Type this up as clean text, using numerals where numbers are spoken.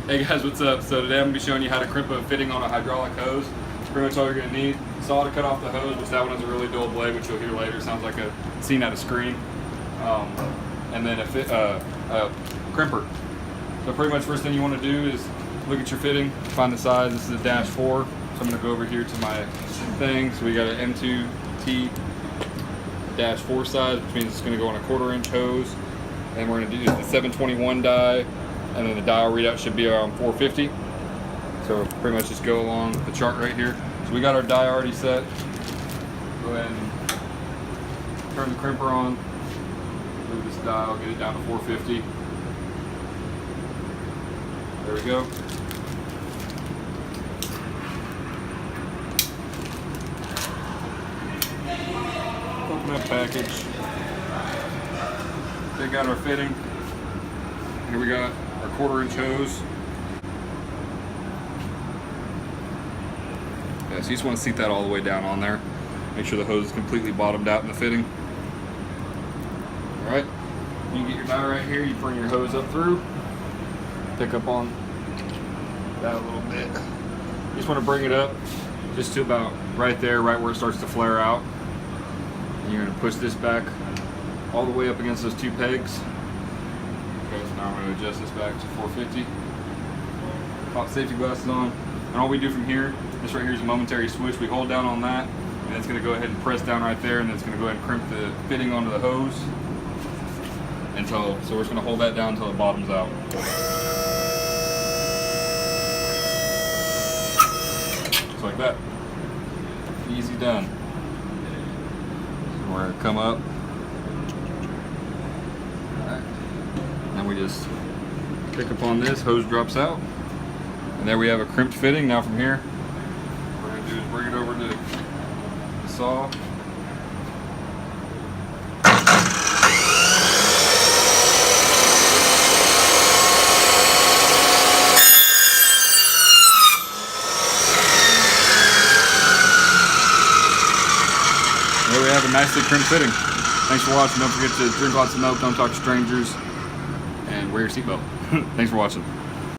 Hey guys, what's up? So today I'm going to be showing you how to crimp a fitting on a hydraulic hose. It's pretty much all you're going to need. Saw to cut off the hose, which that one has a really dull blade, which you'll hear later. Sounds like a scene out of Scream. And then a crimper. So pretty much first thing you want to do is look at your fitting, find the size. This is a -4, so I'm going to go over here to my thing. So we got an M2T -4 size, which means it's going to go on a 1/4 inch hose. And we're going to do the 721 die. And then the dial readout should be around 450. So pretty much just go along the chart right here. So we got our die already set. Go ahead and turn the crimper on. Move this dial, get it down to 450. There we go. Open up package. Take out our fitting. Here we got our 1/4 inch hose. Yeah, so you just want to seat that all the way down on there. Make sure the hose is completely bottomed out in the fitting. Alright, you can get your die right here, you bring your hose up through, pick up on that a little bit. You just want to bring it up just to about right there, right where it starts to flare out. And you're going to push this back all the way up against those two pegs. Okay, so now I'm going to adjust this back to 450. Pop safety glasses on. And all we do from here, this right here is a momentary switch. We hold down on that, and it's going to go ahead and press down right there, and then it's going to go ahead and crimp the fitting onto the hose until, so we're just going to hold that down until it bottoms out. Just like that. Easy done. So we're going to come up. Then we just pick up on this, hose drops out, and there we have a crimped fitting. Now from here, what we're going to do is bring it over to the saw. There we have a nicely crimped fitting. Thanks for watching. Don't forget to drink lots of milk, don't talk to strangers, and wear your seatbelt. Thanks for watching.